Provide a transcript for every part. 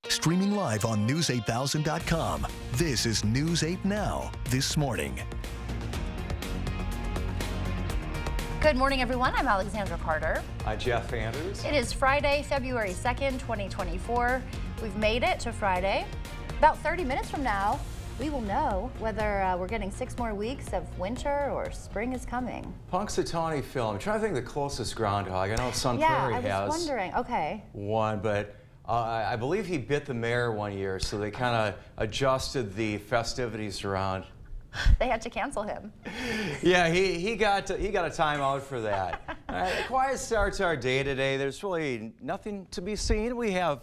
Streaming live on News8000.com. This is News 8 Now, this morning. Good morning, everyone. I'm Alexandra Carter. I'm Jeff Andrews. It is Friday, February 2nd, 2024. We've made it to Friday. About 30 minutes from now, we will know whether we're getting 6 more weeks of winter or spring is coming. Punxsutawney Phil. I'm trying to think of the closest groundhog. I know Sun Prairie has I was wondering. Okay. one, but I believe he bit the mayor one year, so they kind of adjusted the festivities around. They had to cancel him. Yeah, he got a timeout for that. All right, a quiet start to our day today. There's really nothing to be seen. We have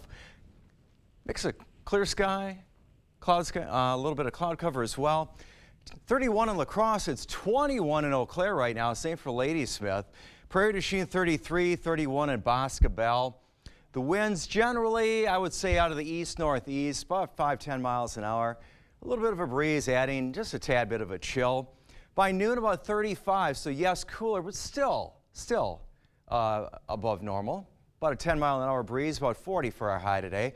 mix of clear sky, cloud sky, a little bit of cloud cover as well. 31 in La Crosse. It's 21 in Eau Claire right now. Same for Ladysmith. Prairie du Chien 33, 31 in Boscobel. The winds generally, I would say, out of the east-northeast, about 5-10 miles an hour. A little bit of a breeze, adding just a tad bit of a chill. By noon, about 35, so yes, cooler, but still above normal. About a 10-mile-an-hour breeze, about 40 for our high today.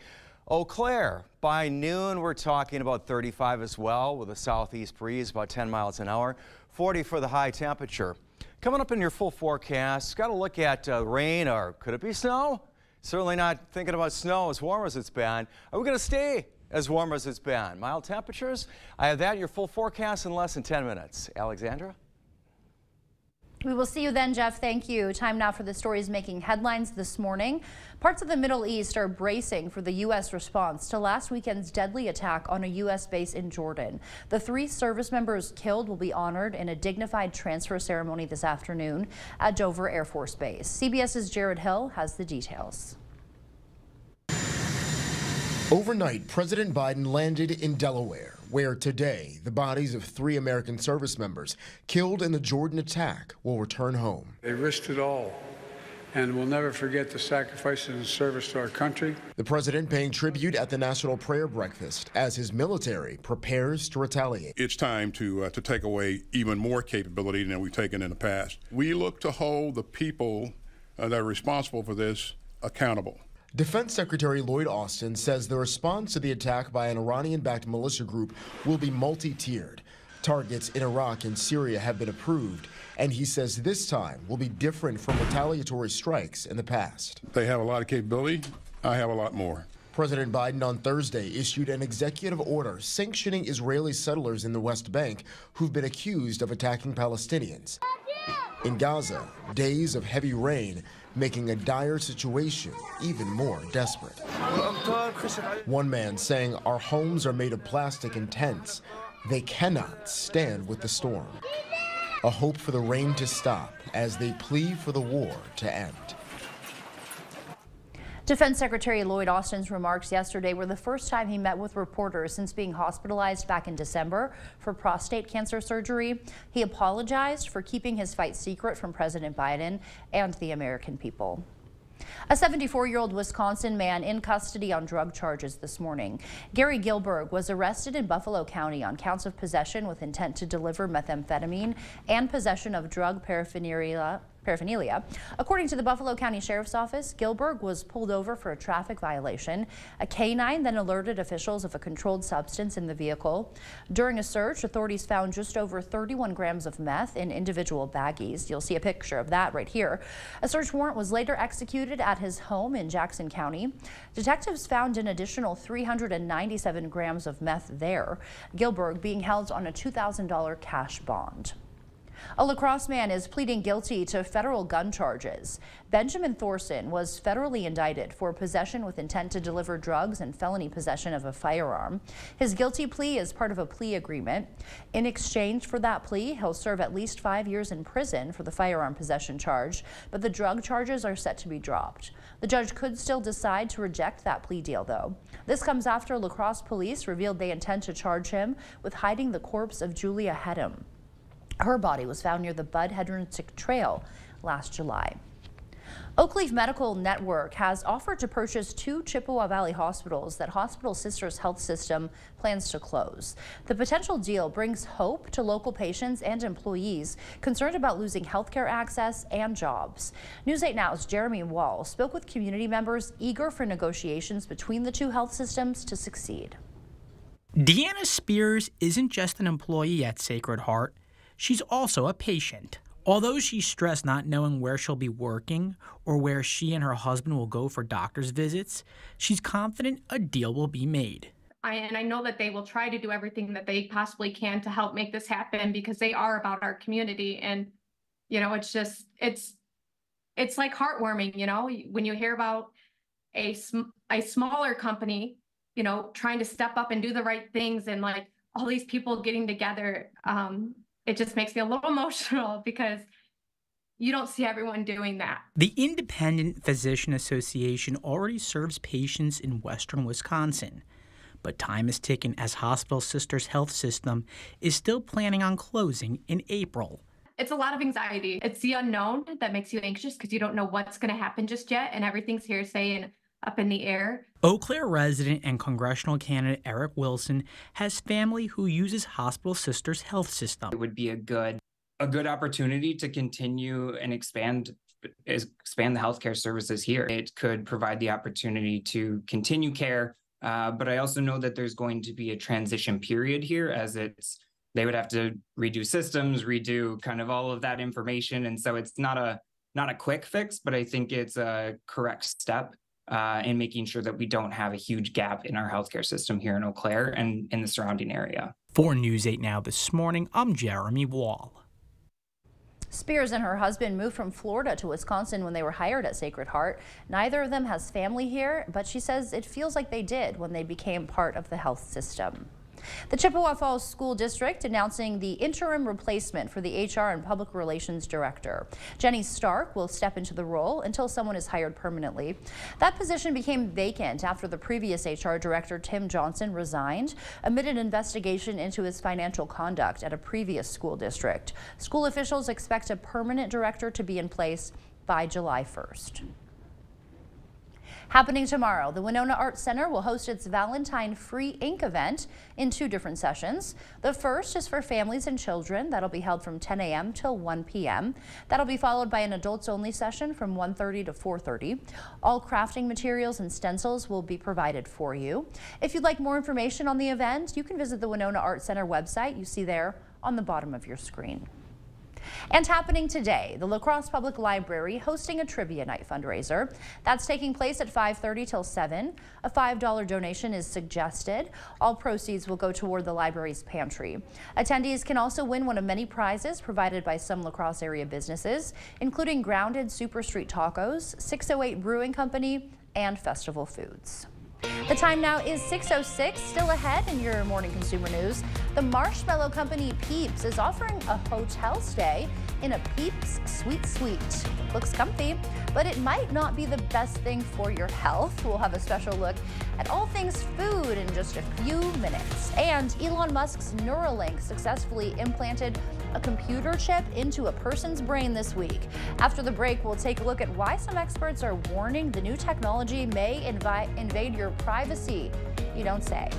Eau Claire, by noon, we're talking about 35 as well, with a southeast breeze, about 10 miles an hour. 40 for the high temperature. Coming up in your full forecast, got to look at rain, or could it be snow? Certainly not thinking about snow as warm as it's been. Are we going to stay as warm as it's been? Mild temperatures? I have that in your full forecast in less than 10 minutes. Alexandra? We will see you then, Jeff. Thank you. Time now for the stories making headlines this morning. Parts of the Middle East are bracing for the U.S. response to last weekend's deadly attack on a U.S. base in Jordan. The 3 service members killed will be honored in a dignified transfer ceremony this afternoon at Dover Air Force Base. CBS's Jared Hill has the details. Overnight, President Biden landed in Delaware, where today the bodies of 3 American service members killed in the Jordan attack will return home. They risked it all, and we'll never forget the sacrifices and service to our country. The president paying tribute at the National Prayer Breakfast as his military prepares to retaliate. It's time to take away even more capability than we've taken in the past. We look to hold the people that are responsible for this accountable. Defense Secretary Lloyd Austin says the response to the attack by an Iranian-backed militia group will be multi-tiered. Targets in Iraq and Syria have been approved, and he says this time will be different from retaliatory strikes in the past. They have a lot of capability. I have a lot more. President Biden on Thursday issued an executive order sanctioning Israeli settlers in the West Bank who've been accused of attacking Palestinians. In Gaza, days of heavy rain making a dire situation even more desperate. One man saying our homes are made of plastic and tents. They cannot stand with the storm. A hope for the rain to stop as they plead for the war to end. Defense Secretary Lloyd Austin's remarks yesterday were the first time he met with reporters since being hospitalized back in December for prostate cancer surgery. He apologized for keeping his fight secret from President Biden and the American people. A 74-year-old Wisconsin man in custody on drug charges this morning. Gary Gilberg was arrested in Buffalo County on counts of possession with intent to deliver methamphetamine and possession of drug paraphernalia. According to the Buffalo County Sheriff's Office, Gilberg was pulled over for a traffic violation. A canine then alerted officials of a controlled substance in the vehicle. During a search, authorities found just over 31 grams of meth in individual baggies. You'll see a picture of that right here. A search warrant was later executed at his home in Jackson County. Detectives found an additional 397 grams of meth there. Gilberg being held on a $2,000 cash bond. A La Crosse man is pleading guilty to federal gun charges. Benjamin Thorson was federally indicted for possession with intent to deliver drugs and felony possession of a firearm. His guilty plea is part of a plea agreement. In exchange for that plea, he'll serve at least 5 years in prison for the firearm possession charge, but the drug charges are set to be dropped. The judge could still decide to reject that plea deal, though. This comes after La Crosse police revealed they intend to charge him with hiding the corpse of Julia Hedem. Her body was found near the Bud Hedrensick Trail last July. Oakleaf Medical Network has offered to purchase 2 Chippewa Valley hospitals that Hospital Sisters Health System plans to close. The potential deal brings hope to local patients and employees concerned about losing healthcare access and jobs. News 8 Now's Jeremy Wall spoke with community members eager for negotiations between the 2 health systems to succeed. Deanna Spears isn't just an employee at Sacred Heart, she's also a patient. Although she's stressed not knowing where she'll be working or where she and her husband will go for doctor's visits, she's confident a deal will be made. I know that they will try to do everything that they possibly can to help make this happen because they are about our community. And, you know, it's like heartwarming, you know, when you hear about a smaller company, you know, trying to step up and do the right things and like all these people getting together. It just makes me a little emotional because you don't see everyone doing that. The Independent Physician Association already serves patients in western Wisconsin, but time is ticking as Hospital Sisters Health System is still planning on closing in April. It's a lot of anxiety. It's the unknown that makes you anxious because you don't know what's going to happen just yet, and everything's hearsay and up in the air. Eau Claire resident and congressional candidate Eric Wilson has family who uses Hospital Sisters Health System. It would be a good opportunity to continue and expand the healthcare services here. It could provide the opportunity to continue care, but I also know that there's going to be a transition period here as they would have to redo systems, redo kind of all of that information. And so it's not a quick fix, but I think it's a correct step in making sure that we don't have a huge gap in our healthcare system here in Eau Claire and in the surrounding area. For News 8 Now this morning, I'm Jeremy Wall. Spears and her husband moved from Florida to Wisconsin when they were hired at Sacred Heart. Neither of them has family here, but she says it feels like they did when they became part of the health system. The Chippewa Falls School District announcing the interim replacement for the HR and Public Relations Director. Jenny Stark will step into the role until someone is hired permanently. That position became vacant after the previous HR Director, Tim Johnson, resigned amid an investigation into his financial conduct at a previous school district. School officials expect a permanent director to be in place by July 1st. Happening tomorrow, the Winona Arts Center will host its Valentine Free Ink event in 2 different sessions. The first is for families and children. That'll be held from 10 a.m. till 1 p.m. That'll be followed by an adults-only session from 1:30 to 4:30. All crafting materials and stencils will be provided for you. If you'd like more information on the event, you can visit the Winona Arts Center website you see there on the bottom of your screen. And happening today, the La Crosse Public Library hosting a trivia night fundraiser. That's taking place at 5:30 till 7. A $5 donation is suggested. All proceeds will go toward the library's pantry. Attendees can also win one of many prizes provided by some La Crosse area businesses, including Grounded Super Street Tacos, 608 Brewing Company, and Festival Foods. The time now is 6:06. Still ahead in your morning consumer news, the marshmallow company Peeps is offering a hotel stay in a Peeps Sweet Suite. Looks comfy, but it might not be the best thing for your health. We'll have a special look at all things food in just a few minutes. And Elon Musk's Neuralink successfully implanted a computer chip into a person's brain this week. After the break, we'll take a look at why some experts are warning the new technology may invade your privacy. You don't say.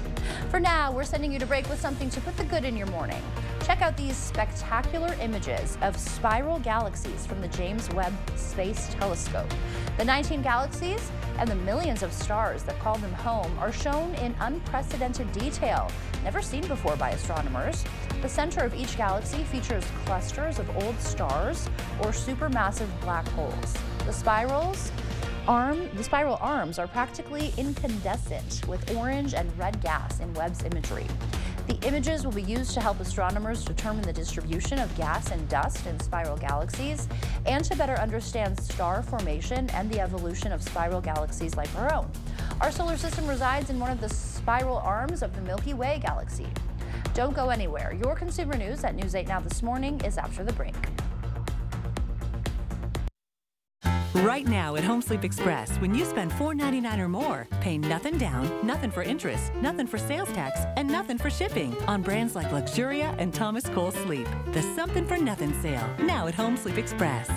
For now, we're sending you to break with something to put the good in your morning. Check out these spectacular images of spiral galaxies from the James Webb Space Telescope. The 19 galaxies and the millions of stars that call them home are shown in unprecedented detail, never seen before by astronomers. The center of each galaxy features clusters of old stars or supermassive black holes. The spiral arms are practically incandescent with orange and red gas in Webb's imagery. The images will be used to help astronomers determine the distribution of gas and dust in spiral galaxies and to better understand star formation and the evolution of spiral galaxies like our own. Our solar system resides in one of the spiral arms of the Milky Way galaxy. Don't go anywhere. Your consumer news at News 8 Now this morning is after the break. Right now at Home Sleep Express, when you spend $4.99 or more, pay nothing down, nothing for interest, nothing for sales tax, and nothing for shipping on brands like Luxuria and Thomas Cole Sleep. The Something for Nothing sale, now at Home Sleep Express.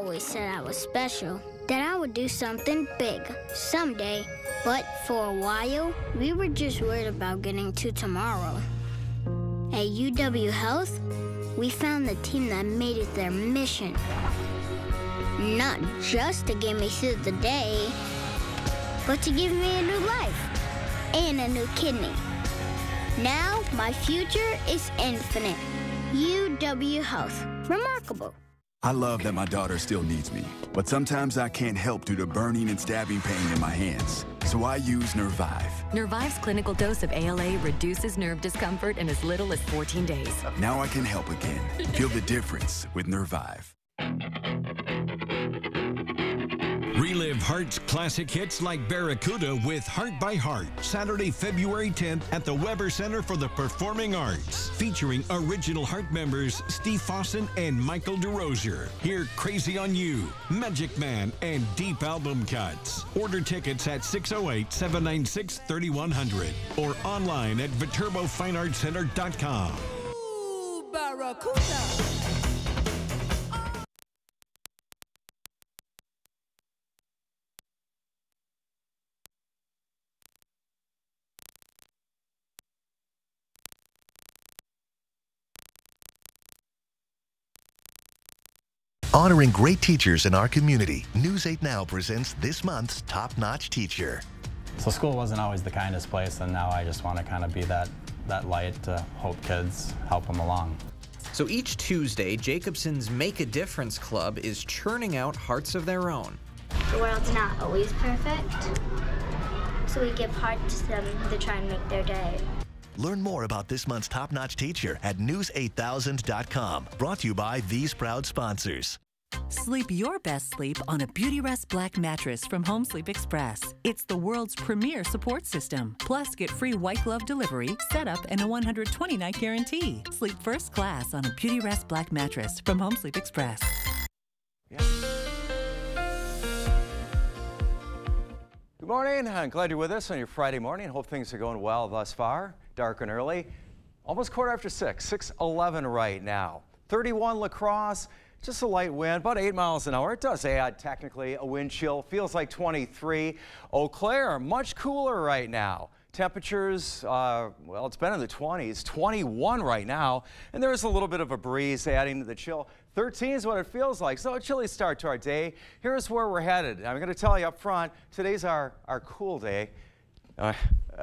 always said I was special, that I would do something big someday. But for a while, we were just worried about getting to tomorrow. At UW Health, we found the team that made it their mission. Not just to get me through the day, but to give me a new life and a new kidney. Now, my future is infinite. UW Health. Remarkable. I love that my daughter still needs me, but sometimes I can't help due to burning and stabbing pain in my hands. So I use Nervive. Nervive's clinical dose of ALA reduces nerve discomfort in as little as 14 days. Now I can help again. Feel the difference with Nervive. Relive Heart's classic hits like Barracuda with Heart by Heart, Saturday, February 10th at the Weber Center for the Performing Arts, featuring original Heart members Steve Fossen and Michael DeRosier. Hear Crazy on You, Magic Man, and Deep Album Cuts. Order tickets at 608-796-3100 or online at ViterboFineArtsCenter.com. Ooh, Barracuda. Honoring great teachers in our community, News 8 Now presents this month's top-notch teacher. So school wasn't always the kindest place, and now I just want to kind of be that light to help kids, help them along. So each Tuesday, Jacobson's Make a Difference Club is churning out hearts of their own. The world's not always perfect, so we give hearts to them to try and make their day. Learn more about this month's top-notch teacher at news8000.com. Brought to you by these proud sponsors. Sleep your best sleep on a Beautyrest Black mattress from Home Sleep Express. It's the world's premier support system. Plus, get free white glove delivery, setup, and a 120-night guarantee. Sleep first class on a Beautyrest Black mattress from Home Sleep Express. Yeah. Good morning. I'm glad you're with us on your Friday morning. Hope things are going well thus far. Dark and early. Almost 6:15, 6:11 right now. 31 La Crosse. Just a light wind, about 8 miles an hour. It does add technically a wind chill. Feels like 23. Eau Claire, much cooler right now. Temperatures, well, it's been in the 20s, 21 right now. And there is a little bit of a breeze adding to the chill. 13 is what it feels like. So a chilly start to our day. Here's where we're headed. I'm going to tell you up front, today's our cool day.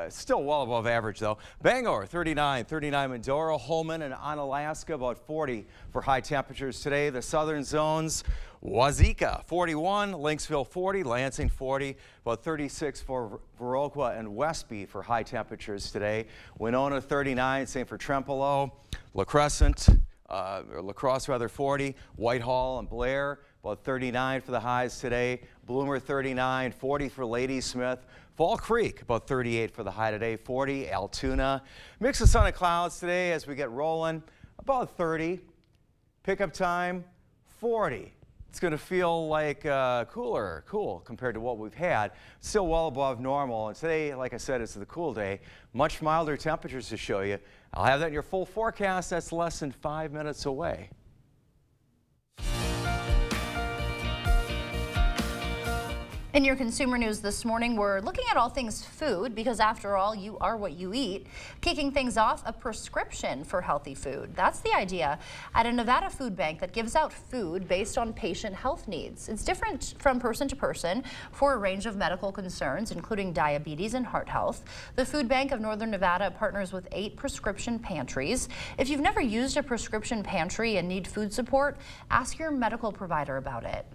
Still well above average, though. Bangor, 39, Medora, Holman, and Onalaska, about 40 for high temperatures today. The southern zones, Wazeeka, 41, Lynxville, 40, Lansing, 40, about 36 for Viroqua and Westby for high temperatures today. Winona, 39, same for Trempealeau. La Crosse, 40, Whitehall and Blair, about 39 for the highs today. Bloomer, 39, 40 for Ladysmith. Fall Creek, about 38 for the high today, 40. Altoona, mix of sun and clouds today as we get rolling, about 30. Pickup time, 40. It's going to feel like cool compared to what we've had. Still well above normal. And today, like I said, it's the cool day. Much milder temperatures to show you. I'll have that in your full forecast. That's less than 5 minutes away. In your consumer news this morning, we're looking at all things food because after all, you are what you eat. Kicking things off, a prescription for healthy food. That's the idea at a Nevada food bank that gives out food based on patient health needs. It's different from person to person for a range of medical concerns, including diabetes and heart health. The Food Bank of Northern Nevada partners with 8 prescription pantries. If you've never used a prescription pantry and need food support, ask your medical provider about it.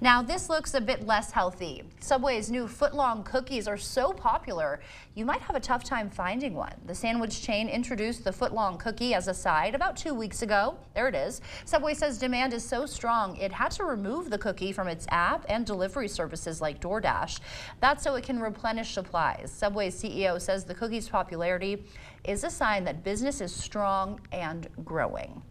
Now, this looks a bit less healthy. Subway's new footlong cookies are so popular, you might have a tough time finding one. The sandwich chain introduced the footlong cookie as a side about 2 weeks ago. There it is. Subway says demand is so strong, it had to remove the cookie from its app and delivery services like DoorDash. That's so it can replenish supplies. Subway's CEO says the cookie's popularity is a sign that business is strong and growing.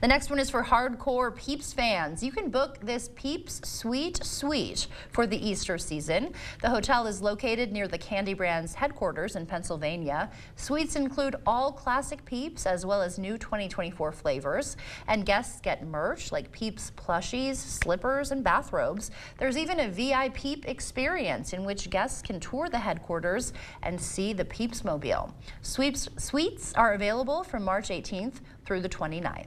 The next one is for hardcore Peeps fans. You can book this Peeps Sweet Suite for the Easter season. The hotel is located near the Candy Brand's headquarters in Pennsylvania. Suites include all classic Peeps as well as new 2024 flavors. And guests get merch like Peeps plushies, slippers, and bathrobes. There's even a VIP experience in which guests can tour the headquarters and see the Peeps mobile. Suites are available from March 18th through the 29th.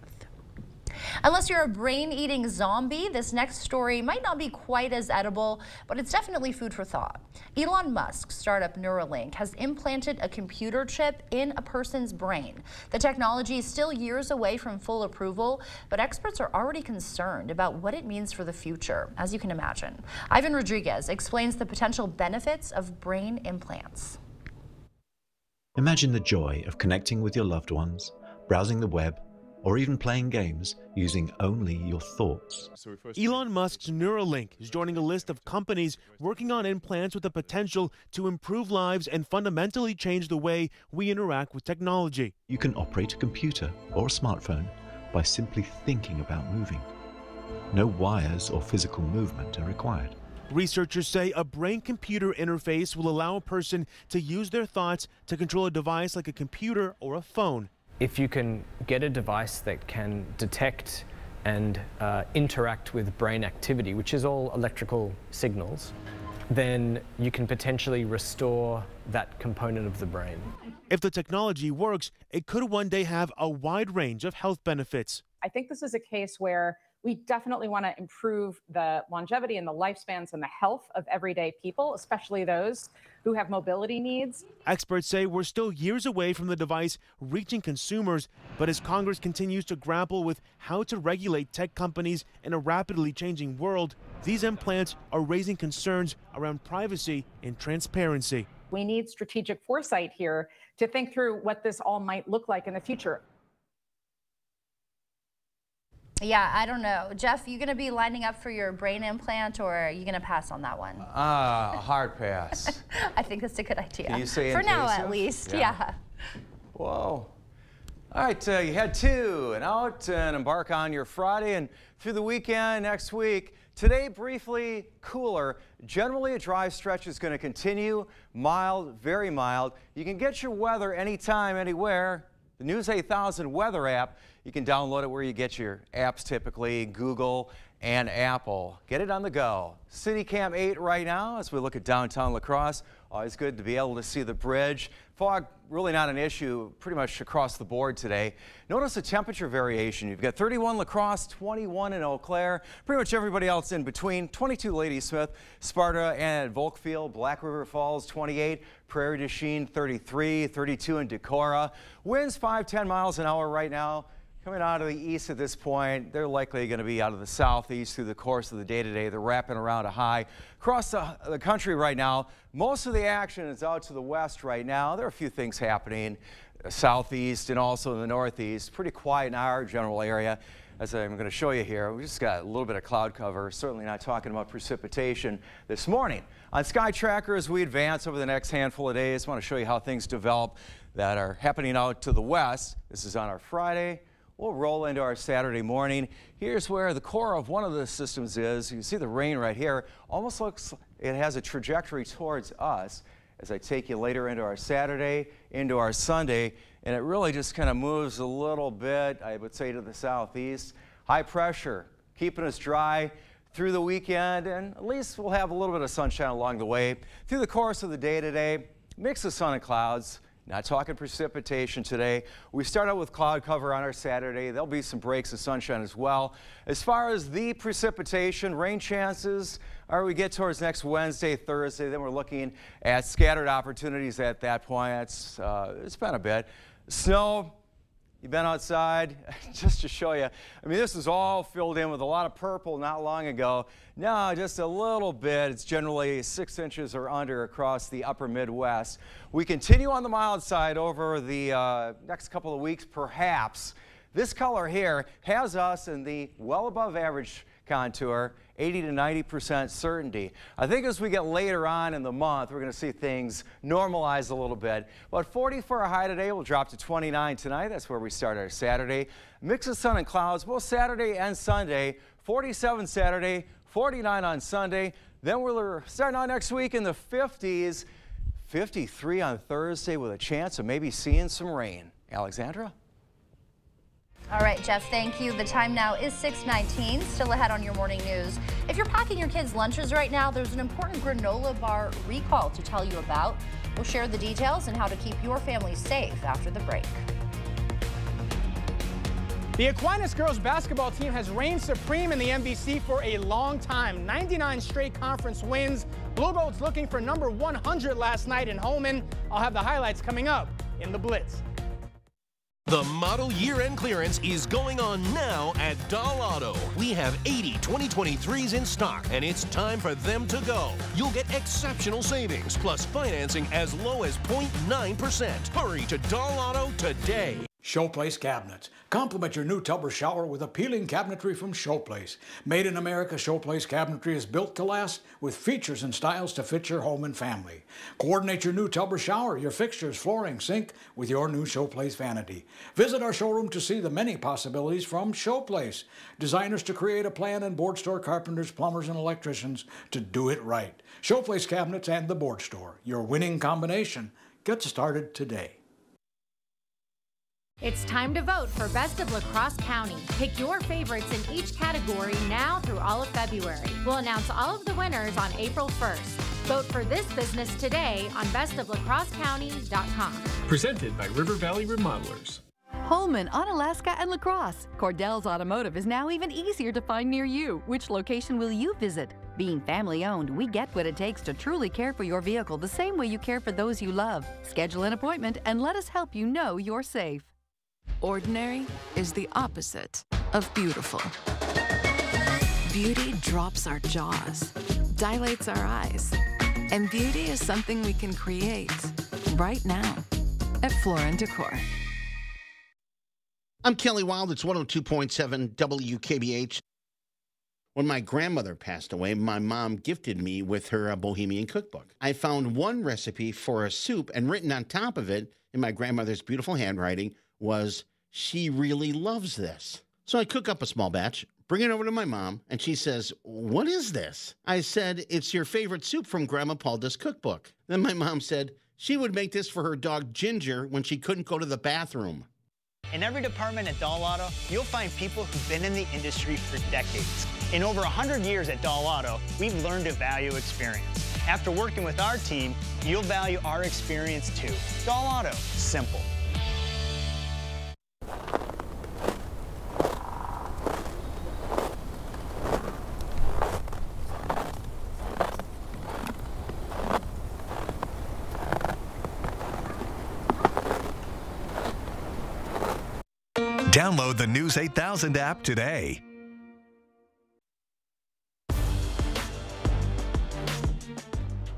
Unless you're a brain-eating zombie, this next story might not be quite as edible, but it's definitely food for thought. Elon Musk's startup Neuralink has implanted a computer chip in a person's brain. The technology is still years away from full approval, but experts are already concerned about what it means for the future, as you can imagine. Ivan Rodriguez explains the potential benefits of brain implants. Imagine the joy of connecting with your loved ones, browsing the web, or even playing games using only your thoughts. Elon Musk's Neuralink is joining a list of companies working on implants with the potential to improve lives and fundamentally change the way we interact with technology. You can operate a computer or a smartphone by simply thinking about moving. No wires or physical movement are required. Researchers say a brain-computer interface will allow a person to use their thoughts to control a device like a computer or a phone. If you can get a device that can detect and interact with brain activity, which is all electrical signals, then you can potentially restore that component of the brain. If the technology works, it could one day have a wide range of health benefits. I think this is a case where we definitely want to improve the longevity and the lifespans and the health of everyday people, especially those who have mobility needs. Experts say we're still years away from the device reaching consumers, but as Congress continues to grapple with how to regulate tech companies in a rapidly changing world, these implants are raising concerns around privacy and transparency. We need strategic foresight here to think through what this all might look like in the future. Yeah, I don't know. Jeff, you going to be lining up for your brain implant, or are you going to pass on that one? A hard pass. I think that's a good idea. Can you say for invasive? now, at least. Yeah. Whoa. All right, you head to and out and embark on your Friday and through the weekend next week. Today, briefly cooler. Generally, a dry stretch is going to continue. Mild, very mild. You can get your weather anytime, anywhere. The News 8000 weather app, you can download it where you get your apps typically, Google and Apple. Get it on the go. City Cam 8 right now as we look at downtown La Crosse. Always good to be able to see the bridge. Fog really not an issue pretty much across the board today. Notice the temperature variation. You've got 31 La Crosse, 21 in Eau Claire. Pretty much everybody else in between. 22 Ladysmith, Sparta and Volkfield, Black River Falls 28, Prairie du Chien 33, 32 in Decorah. Winds 5-10 miles an hour right now. Coming out of the east at this point, they're likely going to be out of the southeast through the course of the day today. They're wrapping around a high. Across the country right now, most of the action is out to the west right now. There are a few things happening southeast and also in the northeast. Pretty quiet in our general area. As I'm going to show you here, we just got a little bit of cloud cover. Certainly not talking about precipitation this morning. On Sky Tracker, as we advance over the next handful of days, I want to show you how things develop that are happening out to the west. This is on our Friday. We'll roll into our Saturday morning. Here's where the core of one of the systems is. You can see the rain right here. Almost looks it has a trajectory towards us as I take you later into our Saturday, into our Sunday, and it really just kind of moves a little bit, I would say, to the southeast. High pressure, keeping us dry through the weekend, and at least we'll have a little bit of sunshine along the way. Through the course of the day today, mix of sun and clouds. Not talking precipitation today. We start out with cloud cover on our Saturday. There'll be some breaks of sunshine as well. As far as the precipitation, rain chances, we get towards next Wednesday, Thursday, then we're looking at scattered opportunities at that point. It's been a bit. Snow. You've been outside, just to show you. I mean, this is all filled in with a lot of purple not long ago. Now, just a little bit. It's generally 6 inches or under across the upper Midwest. We continue on the mild side over the next couple of weeks, perhaps. This color here has us in the well above average contour, 80 to 90% certainty. I think as we get later on in the month, we're going to see things normalize a little bit. About 40 for our high today. We'll drop to 29 tonight. That's where we start our Saturday. Mix of sun and clouds both Saturday and Sunday. 47 Saturday, 49 on Sunday. Then we're starting out next week in the 50s. 53 on Thursday with a chance of maybe seeing some rain. Alexandra? All right, Jeff, thank you. The time now is 6:19. Still ahead on your morning news. If you're packing your kids' lunches right now, there's an important granola bar recall to tell you about. We'll share the details and how to keep your family safe after the break. The Aquinas girls basketball team has reigned supreme in the MVC for a long time. 99 straight conference wins. Blue Gold's looking for number 100 last night in Holmen. I'll have the highlights coming up in the Blitz. The model year-end clearance is going on now at Doll Auto. We have 80 2023s in stock, and it's time for them to go. You'll get exceptional savings, plus financing as low as 0.9%. Hurry to Doll Auto today. Showplace Cabinets. Complement your new tub or shower with appealing cabinetry from Showplace. Made in America, Showplace Cabinetry is built to last with features and styles to fit your home and family. Coordinate your new tub or shower, your fixtures, flooring, sink with your new Showplace vanity. Visit our showroom to see the many possibilities from Showplace. Designers to create a plan and board store carpenters, plumbers, and electricians to do it right. Showplace Cabinets and the Board Store. Your winning combination. Get started today. It's time to vote for Best of La Crosse County. Pick your favorites in each category now through all of February. We'll announce all of the winners on April 1st. Vote for this business today on bestoflacrossecounty.com. Presented by River Valley Remodelers. Holmen, Onalaska, and La Crosse. Cordell's Automotive is now even easier to find near you. Which location will you visit? Being family-owned, we get what it takes to truly care for your vehicle the same way you care for those you love. Schedule an appointment and let us help you know you're safe. Ordinary is the opposite of beautiful. Beauty drops our jaws, dilates our eyes, and beauty is something we can create right now at Floor & Decor. I'm Kelly Wild. It's 102.7 WKBH. When my grandmother passed away, my mom gifted me with her Bohemian cookbook. I found one recipe for a soup, and written on top of it in my grandmother's beautiful handwriting was, "She really loves this." So I cook up a small batch, bring it over to my mom, and she says, "What is this?" I said, "It's your favorite soup from Grandma Paulda's cookbook." Then my mom said she would make this for her dog Ginger when she couldn't go to the bathroom. In every department at Doll Auto, you'll find people who've been in the industry for decades. In over 100 years at Doll Auto, we've learned to value experience. After working with our team, you'll value our experience too. Doll Auto, simple. Download the News 8000 app today.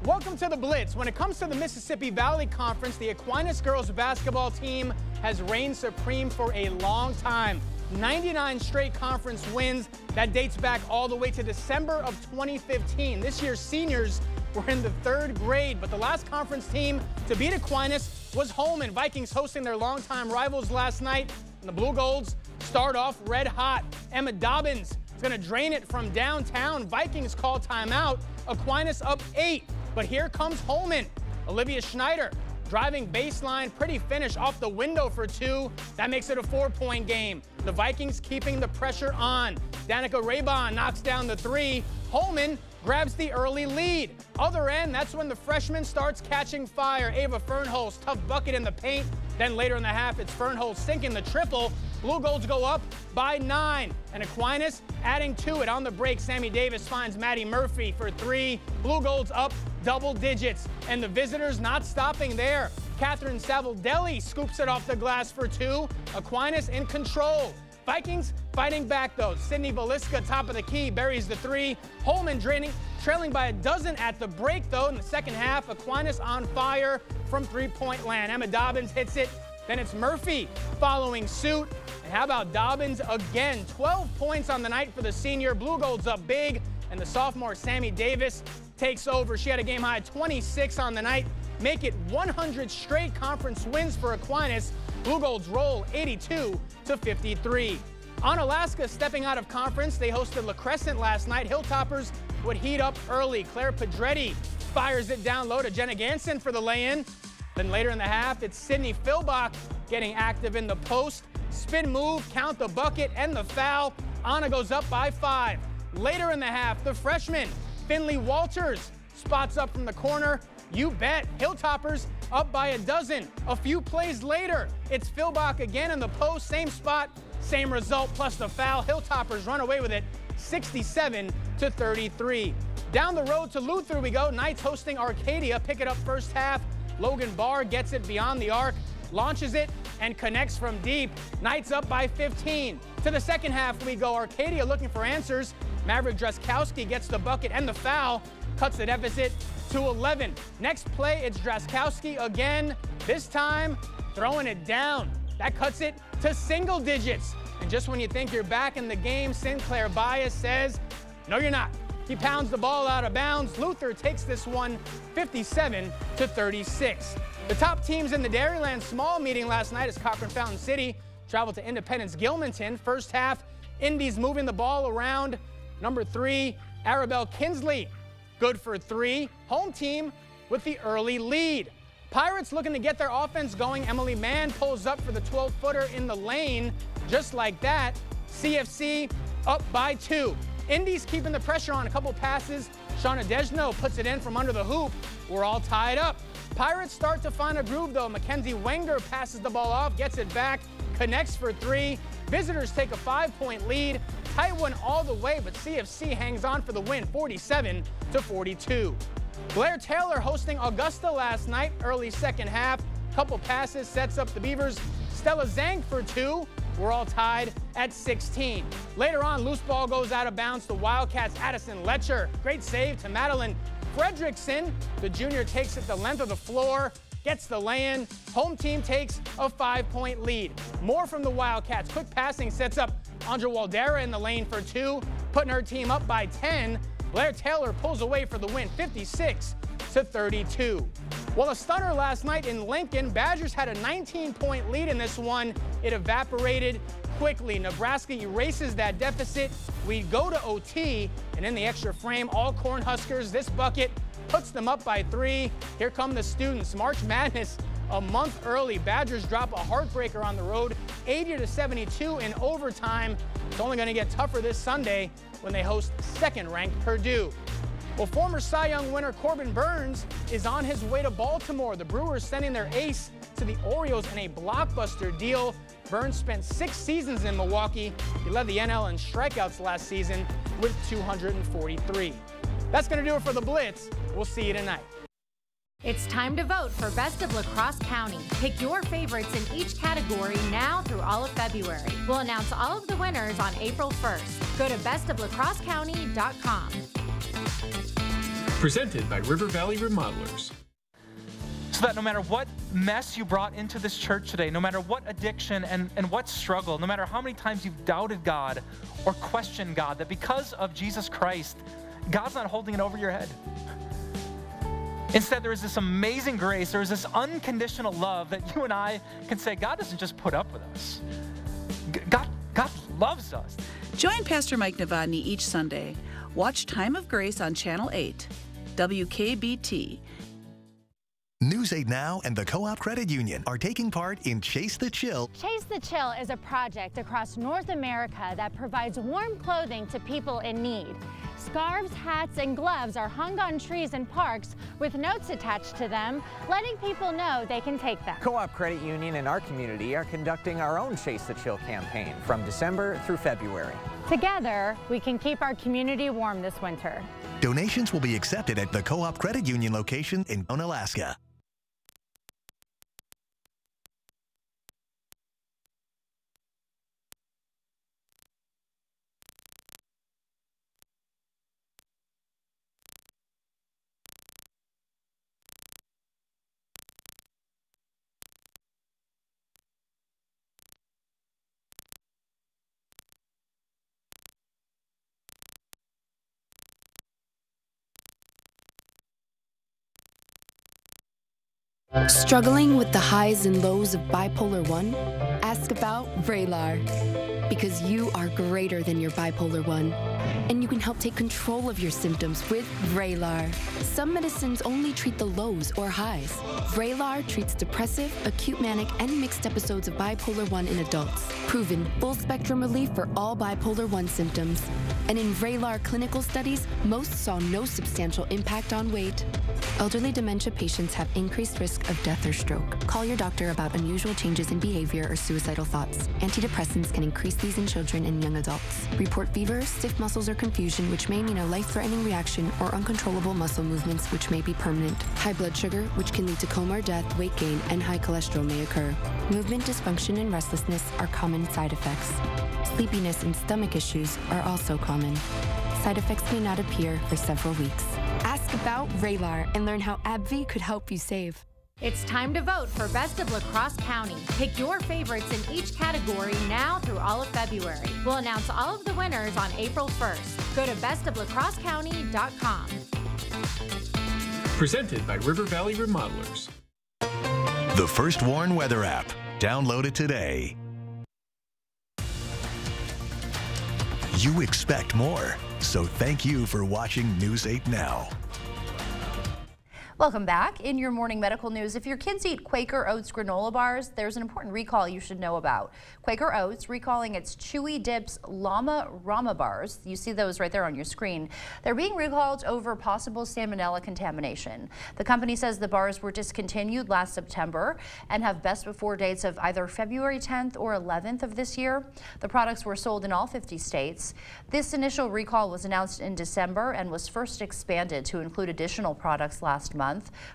Welcome to the Blitz. When it comes to the Mississippi Valley Conference, the Aquinas girls basketball team has reigned supreme for a long time. 99 straight conference wins. That dates back all the way to December of 2015. This year's seniors were in the 3rd grade, but the last conference team to beat Aquinas was Holmen. Vikings hosting their longtime rivals last night. And the Blue Golds start off red hot. Emma Dobbins is going to drain it from downtown. Vikings call timeout. Aquinas up 8. But here comes Holmen. Olivia Schneider driving baseline, pretty finish off the window for 2. That makes it a 4-point game. The Vikings keeping the pressure on. Danica Raybon knocks down the 3. Holmen grabs the early lead. Other end, that's when the freshman starts catching fire. Ava Fernholz, tough bucket in the paint. Then later in the half, it's Fernholz sinking the triple. Blue Golds go up by 9. And Aquinas adding to it on the break. Sammy Davis finds Maddie Murphy for 3. Blue Golds up double digits. And the visitors not stopping there. Catherine Savaldelli scoops it off the glass for 2. Aquinas in control. Vikings fighting back though. Sydney Valiska, top of the key, buries the 3. Holmen trailing by a dozen at the break though. In the second half, Aquinas on fire from 3-point land. Emma Dobbins hits it. Then it's Murphy following suit. And how about Dobbins again? 12 points on the night for the senior. Blue Gold's up big, and the sophomore Sammy Davis takes over. She had a game-high 26 on the night. Make it 100 straight conference wins for Aquinas. Blue Gold's roll 82-53. Onalaska stepping out of conference. They hosted La Crescent last night. Hilltoppers would heat up early. Claire Pedretti fires it down low to Jenna Ganson for the lay-in. Then later in the half, it's Sydney Philbach getting active in the post. Spin move, count the bucket, and the foul. Anna goes up by 5. Later in the half, the freshman, Finley Walters, spots up from the corner. You bet. Hilltoppers up by a dozen. A few plays later, it's Philbach again in the post. Same spot, same result, plus the foul. Hilltoppers run away with it, 67-33. Down the road to Luther we go. Knights hosting Arcadia. Pick it up first half. Logan Barr gets it beyond the arc, launches it, and connects from deep. Knights up by 15. To the second half we go. Arcadia looking for answers. Maverick Draskowski gets the bucket and the foul, cuts the deficit to 11. Next play, it's Draskowski again, this time throwing it down. That cuts it to single digits. And just when you think you're back in the game, Sinclair Bias says, no, you're not. He pounds the ball out of bounds. Luther takes this one 57-36. The top teams in the Dairyland Small meeting last night as Cochran Fountain City traveled to Independence Gilmanton. First half, Indies moving the ball around. Number 3, Arabelle Kinsley, good for 3. Home team with the early lead. Pirates looking to get their offense going. Emily Mann pulls up for the 12-footer in the lane. Just like that, CFC up by 2. Indies keeping the pressure on, a couple passes. Shauna Desno puts it in from under the hoop. We're all tied up. Pirates start to find a groove though. Mackenzie Wenger passes the ball off, gets it back, connects for 3. Visitors take a 5-point lead. Tight one all the way, but CFC hangs on for the win, 47-42. Blair Taylor hosting Augusta last night, early second half. Couple passes, sets up the Beavers. Stella Zank for 2. We're all tied at 16. Later on, loose ball goes out of bounds to Wildcats' Addison Letcher. Great save to Madeline Fredrickson. The junior takes it the length of the floor, gets the lay-in. Home team takes a 5-point lead. More from the Wildcats. Quick passing sets up Andra Waldera in the lane for 2, putting her team up by 10. Blair Taylor pulls away for the win, 56-32. Well, a stunner last night in Lincoln. Badgers had a 19-point lead in this one. It evaporated quickly. Nebraska erases that deficit. We go to OT, and in the extra frame, all Cornhuskers, this bucket puts them up by 3. Here come the students. March Madness a month early. Badgers drop a heartbreaker on the road, 80-72 in overtime. It's only going to get tougher this Sunday when they host second-ranked Purdue. Well, former Cy Young winner Corbin Burns is on his way to Baltimore. The Brewers sending their ace to the Orioles in a blockbuster deal. Burns spent 6 seasons in Milwaukee. He led the NL in strikeouts last season with 243. That's going to do it for the Blitz. We'll see you tonight. It's time to vote for Best of La Crosse County. Pick your favorites in each category now through all of February. We'll announce all of the winners on April 1st. Go to bestoflacrossecounty.com. Presented by River Valley Remodelers. So that no matter what mess you brought into this church today, no matter what addiction and what struggle, no matter how many times you've doubted God or questioned God, that because of Jesus Christ, God's not holding it over your head. Instead, there is this amazing grace, there is this unconditional love that you and I can say, God doesn't just put up with us. God loves us. Join Pastor Mike Novotny each Sunday. Watch Time of Grace on Channel 8, WKBT. News 8 Now and the Co-op Credit Union are taking part in Chase the Chill. Chase the Chill is a project across North America that provides warm clothing to people in need. Scarves, hats, and gloves are hung on trees in parks with notes attached to them, letting people know they can take them. Co-op Credit Union and our community are conducting our own Chase the Chill campaign from December through February. Together, we can keep our community warm this winter. Donations will be accepted at the Co-op Credit Union location in Alaska. Struggling with the highs and lows of bipolar 1? Ask about Vraylar. Because you are greater than your bipolar 1. And you can help take control of your symptoms with Vraylar. Some medicines only treat the lows or highs. Vraylar treats depressive, acute manic, and mixed episodes of bipolar 1 in adults. Proven full-spectrum relief for all bipolar 1 symptoms. And in Vraylar clinical studies, most saw no substantial impact on weight. Elderly dementia patients have increased risk of death or stroke. Call your doctor about unusual changes in behavior or suicidal thoughts. Antidepressants can increase these in children and young adults. Report fever, stiff muscles, or confusion, which may mean a life-threatening reaction, or uncontrollable muscle movements, which may be permanent. High blood sugar, which can lead to coma or death, weight gain, and high cholesterol may occur. Movement dysfunction and restlessness are common side effects. Sleepiness and stomach issues are also common. Side effects may not appear for several weeks. Ask about Vraylar and learn how AbbVie could help you save. It's time to vote for Best of La Crosse County. Pick your favorites in each category now through all of February. We'll announce all of the winners on April 1st. Go to bestoflacrossecounty.com. Presented by River Valley Remodelers. The First Warn Weather app. Download it today. You expect more, so thank you for watching News 8 Now. Welcome back. In your morning medical news, if your kids eat Quaker Oats granola bars, there's an important recall you should know about. Quaker Oats recalling its Chewy Dips Llama Rama bars. You see those right there on your screen. They're being recalled over possible salmonella contamination. The company says the bars were discontinued last September and have best before dates of either February 10th or 11th of this year. The products were sold in all 50 states. This initial recall was announced in December and was first expanded to include additional products last month.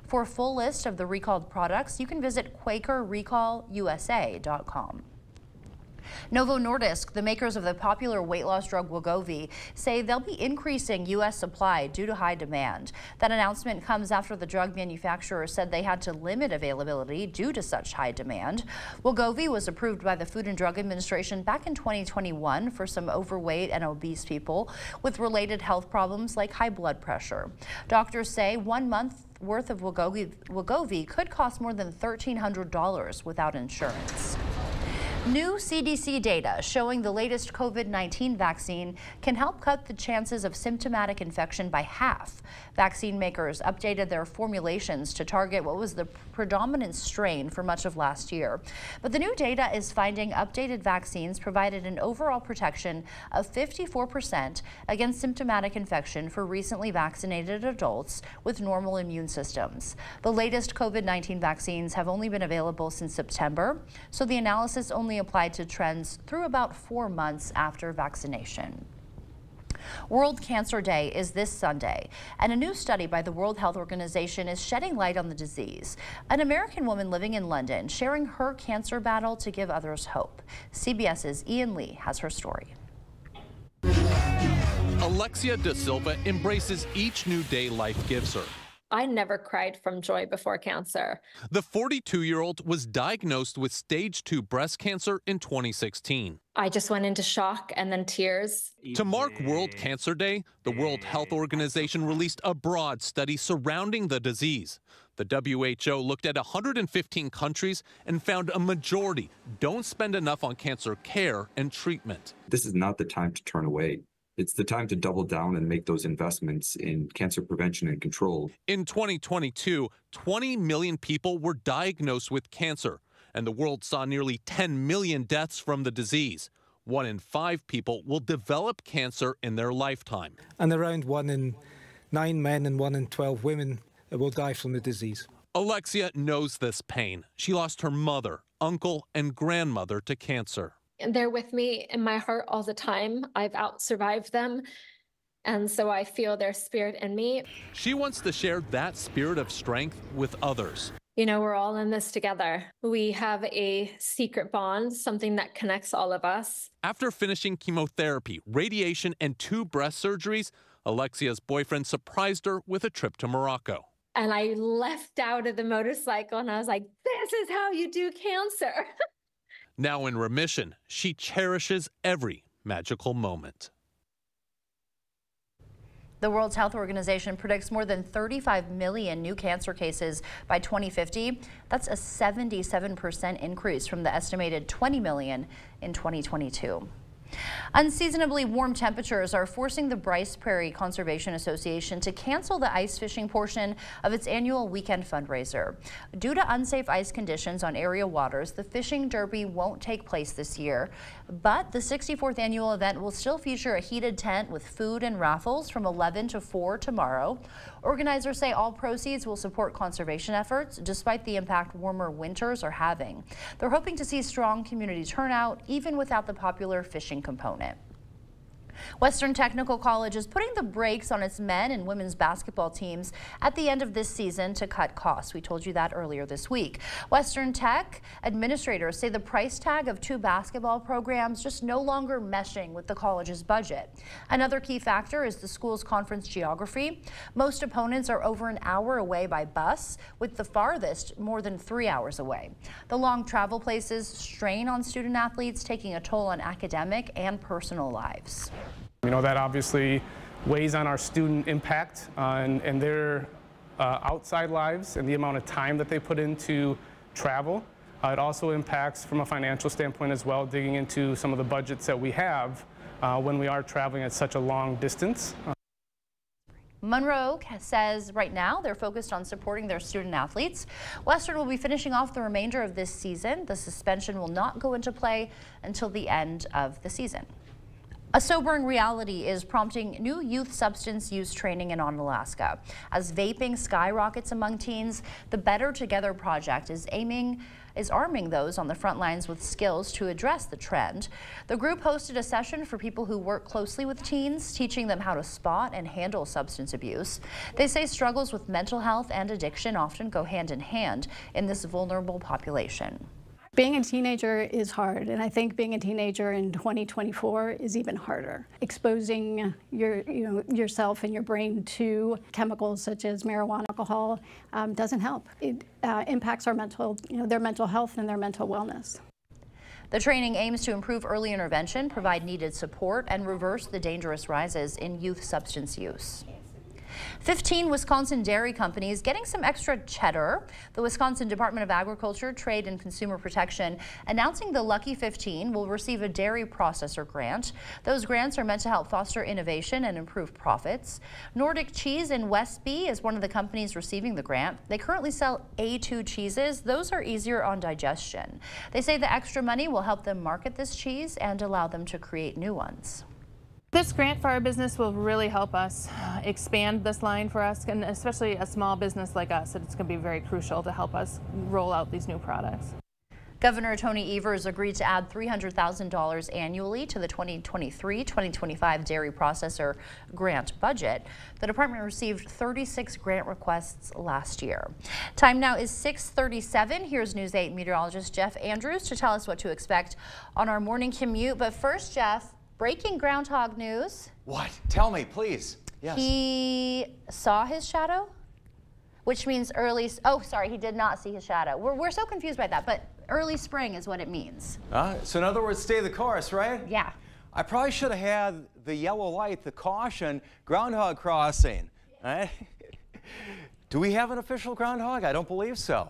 For a full list of the recalled products, you can visit QuakerRecallUSA.com. Novo Nordisk, the makers of the popular weight loss drug Wegovy, say they'll be increasing U.S. supply due to high demand. That announcement comes after the drug manufacturer said they had to limit availability due to such high demand. Wegovy was approved by the Food and Drug Administration back in 2021 for some overweight and obese people with related health problems like high blood pressure. Doctors say 1 month worth of Wegovy could cost more than $1,300 without insurance. New CDC data showing the latest COVID-19 vaccine can help cut the chances of symptomatic infection by half. Vaccine makers updated their formulations to target what was the predominant strain for much of last year. But the new data is finding updated vaccines provided an overall protection of 54% against symptomatic infection for recently vaccinated adults with normal immune systems. The latest COVID-19 vaccines have only been available since September, so the analysis only applied to trends through about 4 months after vaccination. World Cancer Day is this Sunday, and a new study by the World Health Organization is shedding light on the disease. An American woman living in London sharing her cancer battle to give others hope. CBS's Ian Lee has her story. Alexia Da Silva embraces each new day life gives her. I never cried from joy before cancer. The 42-year-old was diagnosed with stage 2 breast cancer in 2016. I just went into shock and then tears. To mark World Cancer Day, the World Health Organization released a broad study surrounding the disease. The WHO looked at 115 countries and found a majority don't spend enough on cancer care and treatment. This is not the time to turn away. It's the time to double down and make those investments in cancer prevention and control. In 2022, 20 million people were diagnosed with cancer, and the world saw nearly 10 million deaths from the disease. 1 in 5 people will develop cancer in their lifetime. And around 1 in 9 men and 1 in 12 women will die from the disease. Alexia knows this pain. She lost her mother, uncle, and grandmother to cancer. And they're with me in my heart all the time. I've out-survived them, and so I feel their spirit in me. She wants to share that spirit of strength with others. You know, we're all in this together. We have a secret bond, something that connects all of us. After finishing chemotherapy, radiation, and 2 breast surgeries, Alexia's boyfriend surprised her with a trip to Morocco. And I left out of the motorcycle and I was like, this is how you do cancer. Now in remission, she cherishes every magical moment. The World Health Organization predicts more than 35 million new cancer cases by 2050. That's a 77% increase from the estimated 20 million in 2022. Unseasonably warm temperatures are forcing the Bryce Prairie Conservation Association to cancel the ice fishing portion of its annual weekend fundraiser. Due to unsafe ice conditions on area waters, the fishing derby won't take place this year, but the 64th annual event will still feature a heated tent with food and raffles from 11 to 4 tomorrow. Organizers say all proceeds will support conservation efforts despite the impact warmer winters are having. They're hoping to see strong community turnout even without the popular fishing component. Western Technical College is putting the brakes on its men and women's basketball teams at the end of this season to cut costs. We told you that earlier this week. Western Tech administrators say the price tag of 2 basketball programs just no longer meshing with the college's budget. Another key factor is the school's conference geography. Most opponents are over an hour away by bus, with the farthest more than 3 hours away. The long travel places strain on student athletes, taking a toll on academic and personal lives. You know, that obviously weighs on our student impact and their outside lives and the amount of time that they put into travel. It also impacts from a financial standpoint as well, digging into some of the budgets that we have when we are traveling at such a long distance. Monroe says right now they're focused on supporting their student athletes. Western will be finishing off the remainder of this season. The suspension will not go into play until the end of the season. A sobering reality is prompting new youth substance use training in Onalaska. As vaping skyrockets among teens, the Better Together project is arming those on the front lines with skills to address the trend. The group hosted a session for people who work closely with teens, teaching them how to spot and handle substance abuse. They say struggles with mental health and addiction often go hand in hand in this vulnerable population. Being a teenager is hard, and I think being a teenager in 2024 is even harder. Exposing yourself and your brain to chemicals such as marijuana, alcohol doesn't help. It impacts our their mental health and their mental wellness. The training aims to improve early intervention, provide needed support, and reverse the dangerous rises in youth substance use. 15 Wisconsin dairy companies getting some extra cheddar. The Wisconsin Department of Agriculture, Trade and Consumer Protection announcing the Lucky 15 will receive a dairy processor grant. Those grants are meant to help foster innovation and improve profits. Nordic Cheese in Westby is one of the companies receiving the grant. They currently sell A2 cheeses. Those are easier on digestion. They say the extra money will help them market this cheese and allow them to create new ones. This grant for our business will really help us expand this line for us, and especially a small business like us. It's going to be very crucial to help us roll out these new products. Governor Tony Evers agreed to add $300,000 annually to the 2023-2025 dairy processor grant budget. The department received 36 grant requests last year. Time now is 6:37. Here's News 8 meteorologist Jeff Andrews to tell us what to expect on our morning commute. But first, Jeff, breaking groundhog news. What? Tell me, please. Yes. He saw his shadow, which means early. Oh, sorry, he did not see his shadow. We're so confused by that, but early spring is what it means. So in other words, stay the course, right? Yeah. I probably should have had the yellow light, the caution, groundhog crossing. Right? Do we have an official groundhog? I don't believe so.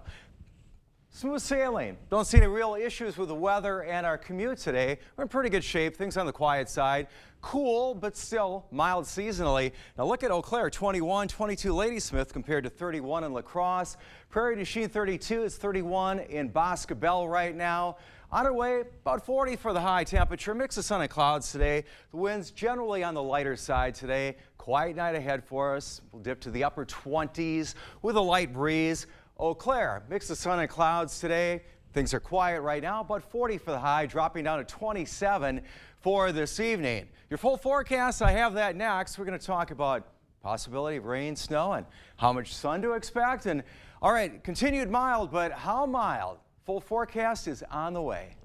Smooth sailing. Don't see any real issues with the weather and our commute today. We're in pretty good shape. Things on the quiet side. Cool, but still mild seasonally. Now look at Eau Claire, 21, 22 Ladysmith compared to 31 in La Crosse. Prairie du Chien, 32. It's 31 in Boscobel right now. On our way, about 40 for the high temperature. Mix of sun and clouds today. The winds generally on the lighter side today. Quiet night ahead for us. We'll dip to the upper 20s with a light breeze. Eau Claire, mix of sun and clouds today. Things are quiet right now, but 40 for the high, dropping down to 27 for this evening. Your full forecast, I have that next. We're going to talk about possibility of rain, snow, and how much sun to expect. And all right, continued mild, but how mild? Full forecast is on the way.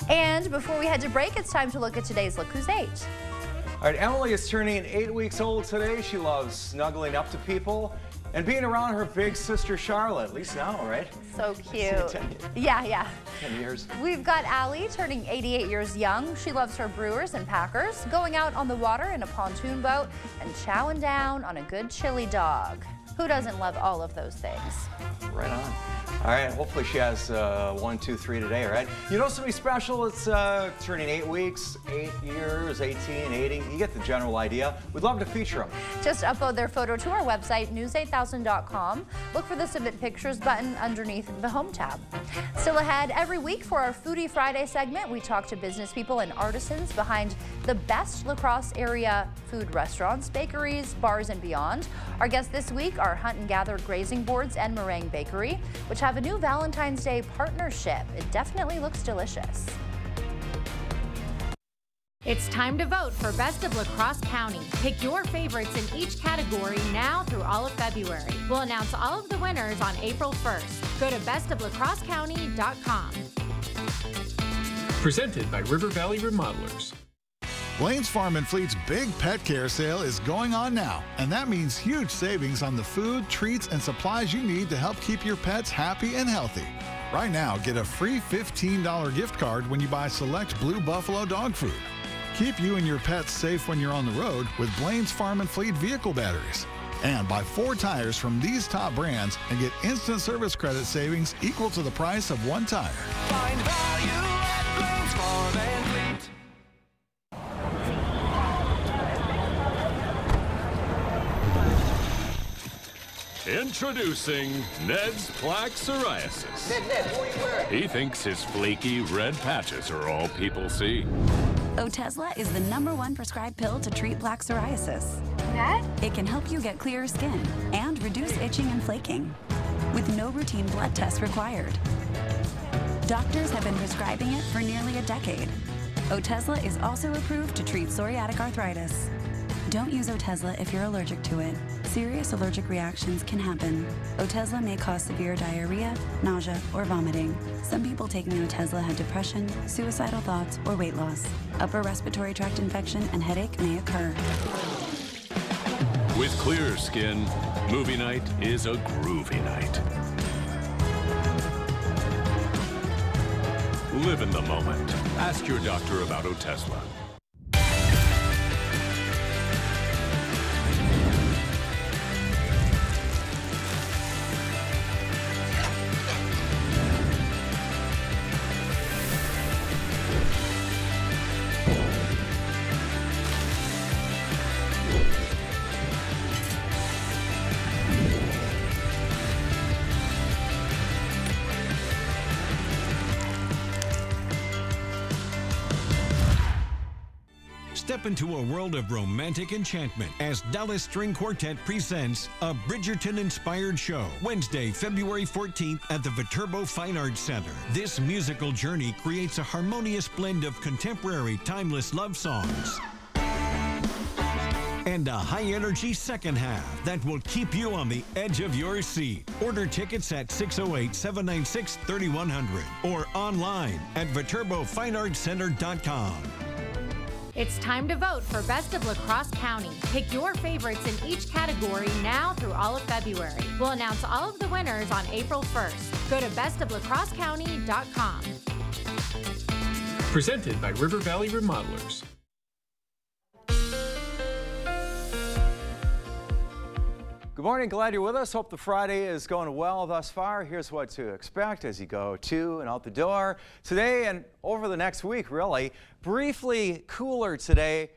And before we head to break, it's time to look at today's Look Who's 8. All right, Emily is turning 8 weeks old today. She loves snuggling up to people And being around her big sister Charlotte, at least now, right? So cute. Yeah. 10 years. We've got Allie turning 88 years young. She loves her Brewers and Packers, going out on the water in a pontoon boat, and chowing down on a good chili dog. Who doesn't love all of those things? Right on. All right, hopefully she has 1, 2, 3 today, right? You know somebody special that's turning 8 weeks, 8 years, 18, 80? You get the general idea. We'd love to feature them. Just upload their photo to our website, news8000.com. Look for the Submit Pictures button underneath the Home tab. Still ahead, every week for our Foodie Friday segment, we talk to business people and artisans behind the best La Crosse area food restaurants, bakeries, bars, and beyond. Our guests this week are Hunt and Gather Grazing Boards and Meringue Bakery, which have a new Valentine's Day partnership. It definitely looks delicious. It's time to vote for Best of La Crosse County. Pick your favorites in each category now through all of February. We'll announce all of the winners on April 1st. Go to bestoflacrossecounty.com. Presented by River Valley Remodelers. Blaine's Farm and Fleet's big pet care sale is going on now, and that means huge savings on the food, treats, and supplies you need to help keep your pets happy and healthy. Right now, get a free $15 gift card when you buy select Blue Buffalo dog food. Keep you and your pets safe when you're on the road with Blaine's Farm and Fleet vehicle batteries. And buy 4 tires from these top brands and get instant service credit savings equal to the price of 1 tire. Find value at Blaine's Farm and Fleet. Introducing Ned's Plaque Psoriasis. Ned, who are you wearing? He thinks his flaky red patches are all people see. Otezla is the #1 prescribed pill to treat plaque psoriasis. Ned? It can help you get clearer skin and reduce itching and flaking with no routine blood tests required. Doctors have been prescribing it for nearly a decade. Otezla is also approved to treat psoriatic arthritis. Don't use Otezla if you're allergic to it. Serious allergic reactions can happen. Otezla may cause severe diarrhea, nausea, or vomiting. Some people taking Otezla had depression, suicidal thoughts, or weight loss. Upper respiratory tract infection and headache may occur. With clear skin, movie night is a groovy night. Live in the moment. Ask your doctor about Otezla. Step into a world of romantic enchantment as Dallas String Quartet presents a Bridgerton-inspired show. Wednesday, February 14th at the Viterbo Fine Arts Center. This musical journey creates a harmonious blend of contemporary, timeless love songs and a high-energy second half that will keep you on the edge of your seat. Order tickets at 608-796-3100 or online at ViterboFineArtsCenter.com. It's time to vote for Best of La Crosse County. Pick your favorites in each category now through all of February. We'll announce all of the winners on April 1st. Go to bestoflacrossecounty.com. Presented by River Valley Remodelers. Good morning, glad you're with us. Hope the Friday is going well thus far. Here's what to expect as you go to and out the door today and over the next week, really. Briefly cooler today.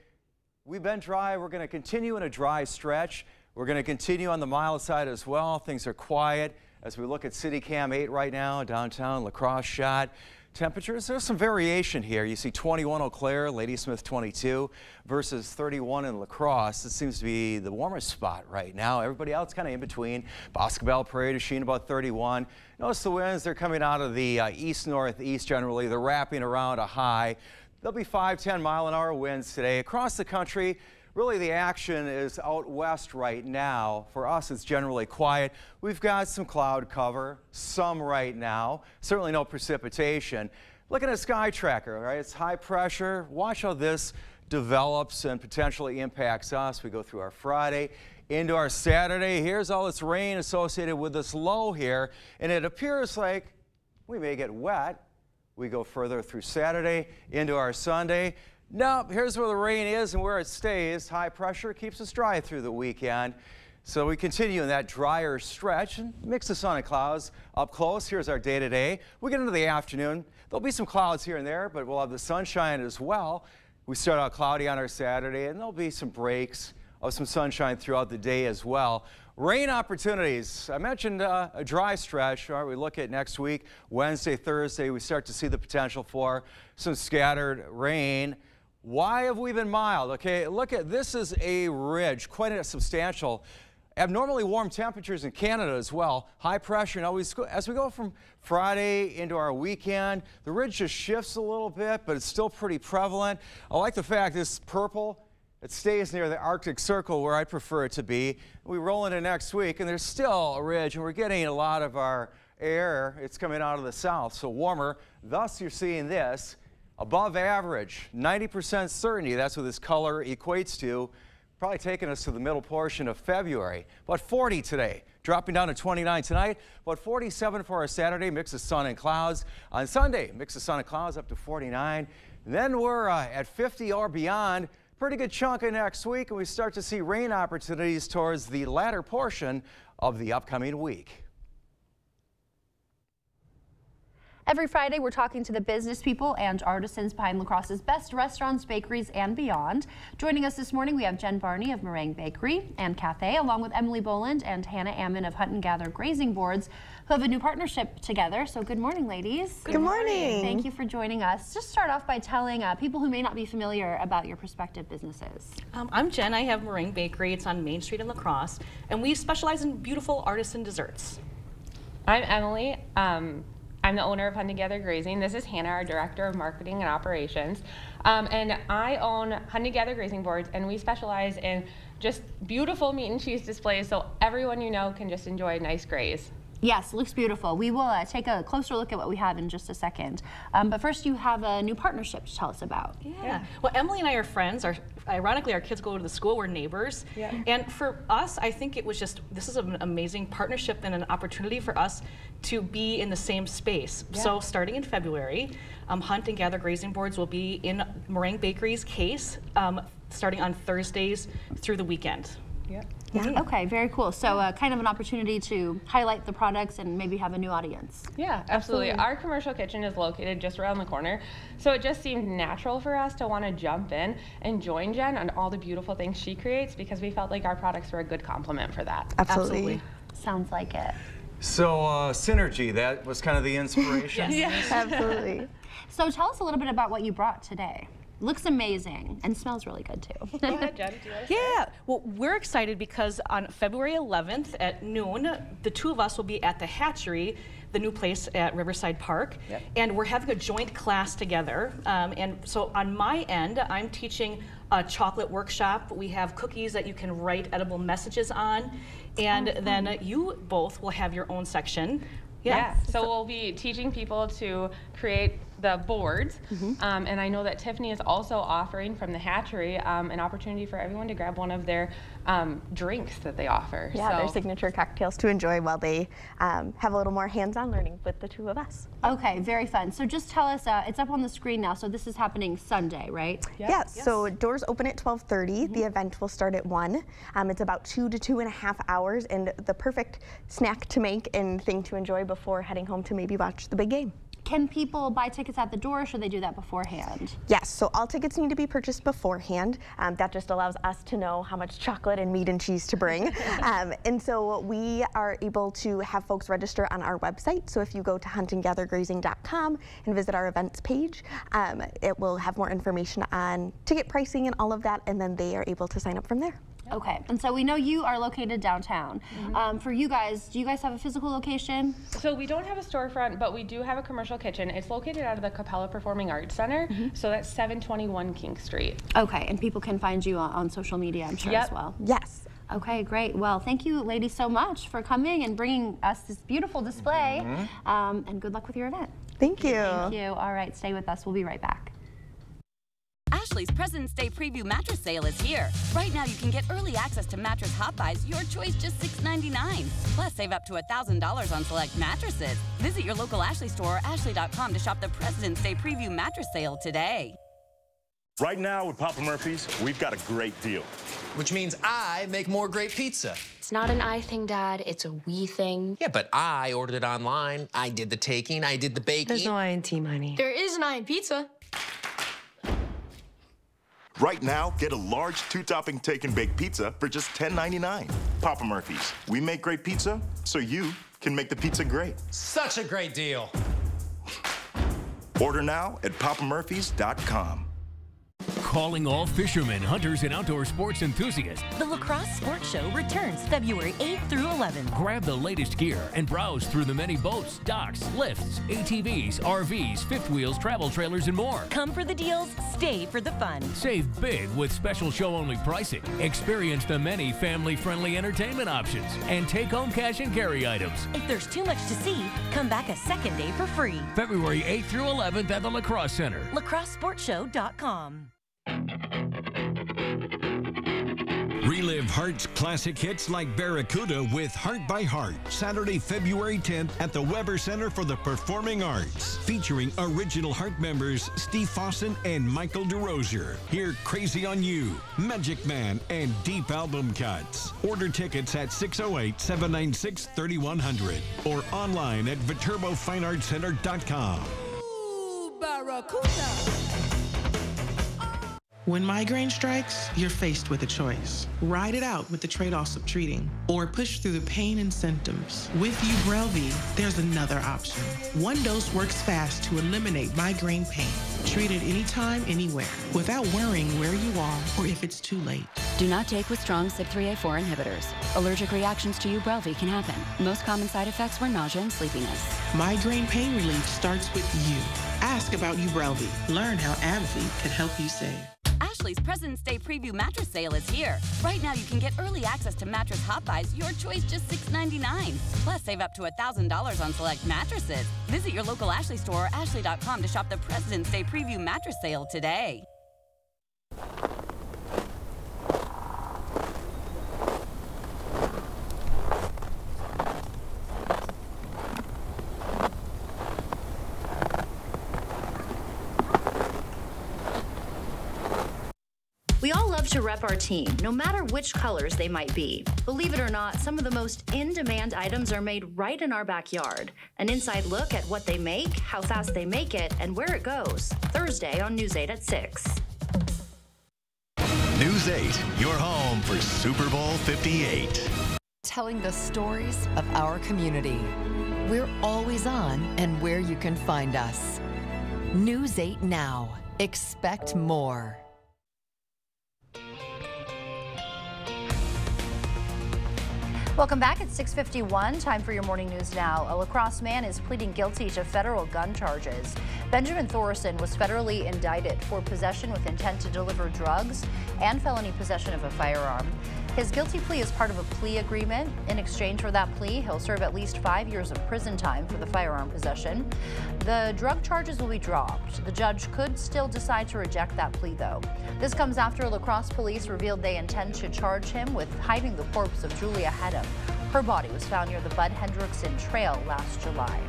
We've been dry. We're going to continue in a dry stretch. We're going to continue on the mild side as well. Things are quiet as we look at City Cam 8 right now, downtown La Crosse shot. Temperatures, there's some variation here. You see 21 Eau Claire, Ladysmith 22 versus 31 in La Crosse. It seems to be the warmest spot right now. Everybody else kind of in between. Boscobel, Prairie du Chien about 31. Notice the winds, they're coming out of the east-northeast generally. They're wrapping around a high. There'll be 5-10 mile-an-hour winds today. Across the country, really the action is out west right now. For us, it's generally quiet. We've got some cloud cover, some right now. Certainly no precipitation. Looking at Sky Tracker, right? It's high pressure. Watch how this develops and potentially impacts us. We go through our Friday into our Saturday. Here's all this rain associated with this low here, and it appears like we may get wet. We go further through Saturday into our Sunday. Nope, here's where the rain is and where it stays. High pressure keeps us dry through the weekend. So we continue in that drier stretch and mix the sun and clouds up close. Here's our day-to-day. We get into the afternoon. There'll be some clouds here and there, but we'll have the sunshine as well. We start out cloudy on our Saturday, and there'll be some breaks of some sunshine throughout the day as well. Rain opportunities. I mentioned a dry stretch. All right, we look at next week, Wednesday, Thursday, we start to see the potential for some scattered rain. Why have we been mild? Okay, look at this is a ridge, quite a substantial. Abnormally warm temperatures in Canada as well. High pressure. Now, as we go from Friday into our weekend, the ridge just shifts a little bit, but it's still pretty prevalent. I like the fact this purple, it stays near the Arctic Circle where I prefer it to be. We roll into next week, and there's still a ridge, and we're getting a lot of our air. It's coming out of the south, so warmer. Thus, you're seeing this above average, 90% certainty. That's what this color equates to. Probably taking us to the middle portion of February. About 40 today, dropping down to 29 tonight. About 47 for our Saturday, mix of sun and clouds. On Sunday, mix of sun and clouds up to 49. And then we're at 50 or beyond. Pretty good chunk of next week, and we start to see rain opportunities towards the latter portion of the upcoming week. Every Friday, we're talking to the business people and artisans behind La Crosse's best restaurants, bakeries, and beyond. Joining us this morning, we have Jen Barney of Meringue Bakery and Cafe, along with Emily Boland and Hannah Ammon of Hunt and Gather Grazing Boards, who have a new partnership together. So good morning, ladies. Good morning. Thank you for joining us. Just start off by telling people who may not be familiar about your prospective businesses. I'm Jen. I have Meringue Bakery. It's on Main Street in La Crosse, and we specialize in beautiful artisan desserts. I'm Emily. I'm the owner of Hunt and Gather Grazing. This is Hannah, our Director of Marketing and Operations. And I own Hunt and Gather Grazing Boards, and we specialize in just beautiful meat and cheese displays so everyone you know can just enjoy a nice graze. Yes, looks beautiful. We will take a closer look at what we have in just a second. But first, you have a new partnership to tell us about. Yeah. Well, Emily and I are friends. Ironically, our kids go to the school. We're neighbors. Yeah. And for us, I think it was this is an amazing partnership and an opportunity for us to be in the same space. Yeah. So starting in February, Hunt and Gather Grazing Boards will be in Meringue Bakery's case starting on Thursdays through the weekend. Yeah. Yeah. Okay, very cool. So kind of an opportunity to highlight the products and maybe have a new audience. Yeah, absolutely. Our commercial kitchen is located just around the corner, so it just seemed natural for us to want to jump in and join Jen on all the beautiful things she creates, because we felt like our products were a good complement for that. Absolutely. Sounds like it. So synergy, that was kind of the inspiration. Yes, absolutely. So tell us a little bit about what you brought today. Looks amazing and smells really good too. Go ahead, Jen. Yeah, well, we're excited because on February 11th at noon, the two of us will be at the Hatchery, the new place at Riverside Park, and we're having a joint class together. And so on my end, I'm teaching a chocolate workshop. We have cookies that you can write edible messages on, and then you both will have your own section. Yeah, so we'll be teaching people to create the boards, and I know that Tiffany is also offering from the Hatchery an opportunity for everyone to grab one of their drinks that they offer. Yeah, their signature cocktails to enjoy while they have a little more hands-on learning with the two of us. Okay, very fun. So just tell us, it's up on the screen now, so this is happening Sunday, right? Yes, so doors open at 12:30. The event will start at 1. It's about 2 to 2.5 hours, and the perfect snack to make and thing to enjoy before heading home to maybe watch the big game. Can people buy tickets at the door, or should they do that beforehand? Yes, so all tickets need to be purchased beforehand. That just allows us to know how much chocolate and meat and cheese to bring. And so we are able to have folks register on our website. So if you go to huntandgathergrazing.com and visit our events page, it will have more information on ticket pricing and all of that, and then they are able to sign up from there. Okay, and so we know you are located downtown. For you guys, do you guys have a physical location? So we don't have a storefront, but we do have a commercial kitchen. It's located out of the Capella Performing Arts Center, so that's 721 King Street. Okay, and people can find you on social media, I'm sure, as well. Yes. Okay, great. Well, thank you, ladies, so much for coming and bringing us this beautiful display, and good luck with your event. Thank you. Thank you. All right, stay with us. We'll be right back. Ashley's President's Day Preview Mattress Sale is here. Right now, you can get early access to Mattress Hot Buys, your choice, just $6.99. Plus, save up to $1,000 on select mattresses. Visit your local Ashley store or ashley.com to shop the President's Day Preview Mattress Sale today. Right now with Papa Murphy's, we've got a great deal. Which means I make more great pizza. It's not an I thing, Dad. It's a we thing. Yeah, but I ordered it online. I did the taking. I did the baking. There's no I in team, honey. There is an I in pizza. Right now, get a large 2-topping take and bake pizza for just $10.99. Papa Murphy's. We make great pizza, so you can make the pizza great. Such a great deal. Order now at papamurphys.com. Calling all fishermen, hunters, and outdoor sports enthusiasts. The La Crosse Sports Show returns February 8th through 11th. Grab the latest gear and browse through the many boats, docks, lifts, ATVs, RVs, fifth wheels, travel trailers, and more. Come for the deals, stay for the fun. Save big with special show-only pricing. Experience the many family-friendly entertainment options and take home cash and carry items. If there's too much to see, come back a second day for free. February 8th through 11th at the La Crosse Center. LaCrosseSportsShow.com. Relive Heart's classic hits like Barracuda with Heart by Heart, Saturday, February 10th at the Weber Center for the Performing Arts, featuring original Heart members Steve Fossen and Michael DeRosier. Hear Crazy on You, Magic Man, and Deep Album Cuts. Order tickets at 608-796-3100 or online at ViturboFineArtsCenter.com. Ooh, Barracuda! When migraine strikes, you're faced with a choice. Ride it out with the trade-offs of treating, or push through the pain and symptoms. With Ubrelvy, there's another option. One dose works fast to eliminate migraine pain. Treat it anytime, anywhere, without worrying where you are or if it's too late. Do not take with strong CYP3A4 inhibitors. Allergic reactions to Ubrelvy can happen. Most common side effects were nausea and sleepiness. Migraine pain relief starts with you. Ask about Ubrelvy. Learn how AbbVie can help you save. Ashley's President's Day Preview Mattress Sale is here. Right now, you can get early access to Mattress Hot Buys, your choice, just $6.99. Plus, save up to $1,000 on select mattresses. Visit your local Ashley store or ashley.com to shop the President's Day Preview Mattress Sale today. We all love to rep our team, no matter which colors they might be. Believe it or not, some of the most in-demand items are made right in our backyard. An inside look at what they make, how fast they make it, and where it goes. Thursday on News 8 at 6. News 8, your home for Super Bowl 58. Telling the stories of our community. We're always on and where you can find us. News 8 Now. Expect more. Welcome back at 6:51. Time for your morning news now. A La Crosse man is pleading guilty to federal gun charges. Benjamin Thorson was federally indicted for possession with intent to deliver drugs and felony possession of a firearm. His guilty plea is part of a plea agreement. In exchange for that plea, he'll serve at least 5 years of prison time for the firearm possession. The drug charges will be dropped. The judge could still decide to reject that plea, though. This comes after La Crosse police revealed they intend to charge him with hiding the corpse of Julia Hedham. Her body was found near the Bud Hendrickson Trail last July.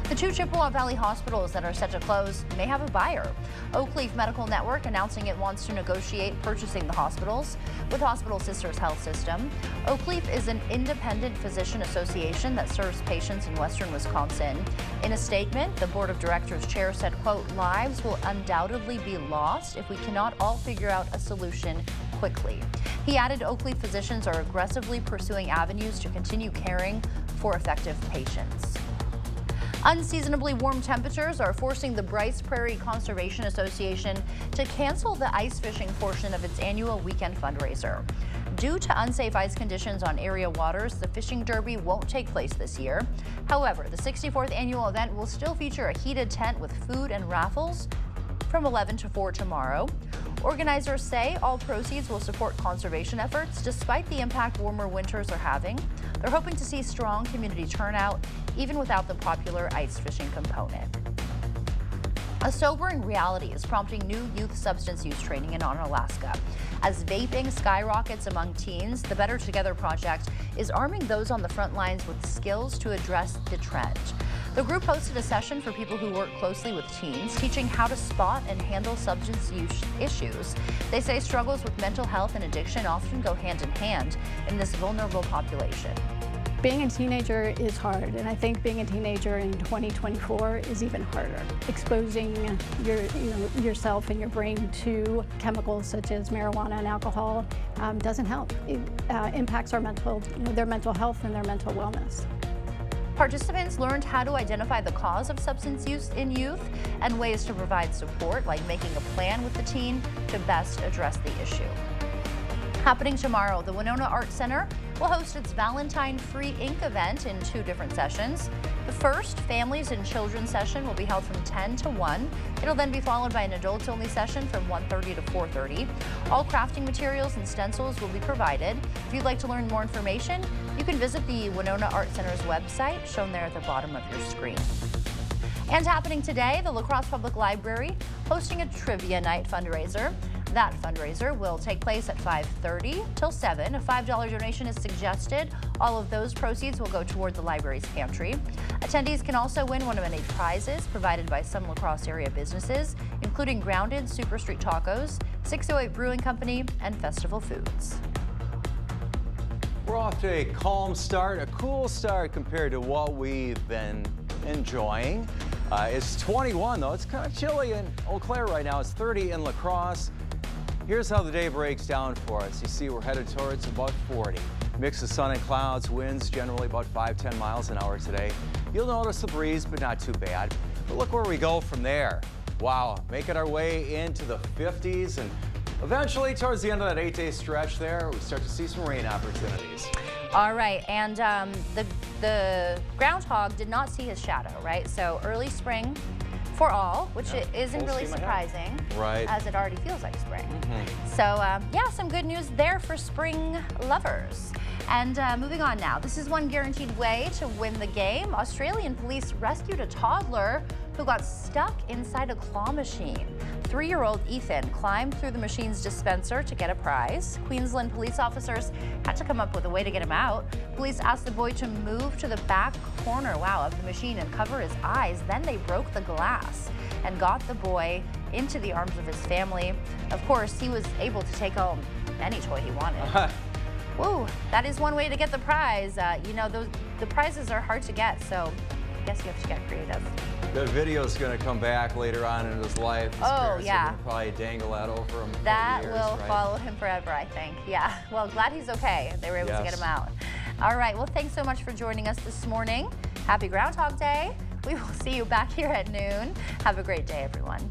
The two Chippewa Valley hospitals that are set to close may have a buyer. Oakleaf Medical Network announcing it wants to negotiate purchasing the hospitals with Hospital Sisters Health System. Oakleaf is an independent physician association that serves patients in western Wisconsin. In a statement, the board of directors chair said, quote, lives will undoubtedly be lost if we cannot all figure out a solution quickly. He added Oakleaf physicians are aggressively pursuing avenues to continue caring for affected patients. Unseasonably warm temperatures are forcing the Bryce Prairie Conservation Association to cancel the ice fishing portion of its annual weekend fundraiser. Due to unsafe ice conditions on area waters, the fishing derby won't take place this year. However, the 64th annual event will still feature a heated tent with food and raffles from 11 to 4 tomorrow. Organizers say all proceeds will support conservation efforts despite the impact warmer winters are having. They're hoping to see strong community turnout even without the popular ice fishing component. A sobering reality is prompting new youth substance use training in Alaska. As vaping skyrockets among teens, the Better Together Project is arming those on the front lines with skills to address the trend. The group hosted a session for people who work closely with teens, teaching how to spot and handle substance use issues. They say struggles with mental health and addiction often go hand in hand in this vulnerable population. Being a teenager is hard, and I think being a teenager in 2024 is even harder. Exposing yourself and your brain to chemicals such as marijuana and alcohol doesn't help. It impacts their mental health and their mental wellness. Participants learned how to identify the cause of substance use in youth and ways to provide support, like making a plan with the teen to best address the issue. Happening tomorrow, the Winona Arts Center will host its Valentine Free Ink event in 2 different sessions. The first, Families and Children session, will be held from 10 to 1. It'll then be followed by an adults-only session from 1:30 to 4:30. All crafting materials and stencils will be provided. If you'd like to learn more information, you can visit the Winona Arts Center's website, shown there at the bottom of your screen. And happening today, the La Crosse Public Library hosting a trivia night fundraiser. That fundraiser will take place at 5:30 till 7. A $5 donation is suggested. All of those proceeds will go toward the library's pantry. Attendees can also win one of many prizes provided by some La Crosse area businesses, including Grounded, Super Street Tacos, 608 Brewing Company, and Festival Foods. We're off to a calm start, a cool start compared to what we've been enjoying. It's 21 though. It's kind of chilly in Eau Claire right now. It's 30 in La Crosse. Here's how the day breaks down for us. You see we're headed towards about 40. Mix of sun and clouds, winds generally about 5-10 miles an hour today. You'll notice the breeze, but not too bad. But look where we go from there. Wow, making our way into the 50s, and eventually towards the end of that 8-day stretch there, we start to see some rain opportunities. All right, and the groundhog did not see his shadow, right? So early spring for all, which isn't really surprising, right? As it already feels like spring. So yeah, some good news there for spring lovers. And moving on now, this is one guaranteed way to win the game. Australian police rescued a toddler who got stuck inside a claw machine. 3-year-old Ethan climbed through the machine's dispenser to get a prize. Queensland police officers had to come up with a way to get him out. Police asked the boy to move to the back corner, of the machine and cover his eyes. Then they broke the glass and got the boy into the arms of his family. Of course, he was able to take home any toy he wanted. Whoa, that is one way to get the prize. The prizes are hard to get, so I guess you have to get creative. The video's going to come back later on in his life. His parents are going to probably dangle that over him for that years, will right? follow him forever, I think. Yeah, well, glad he's okay. They were able to get him out. All right, well, thanks so much for joining us this morning. Happy Groundhog Day. We will see you back here at noon. Have a great day, everyone.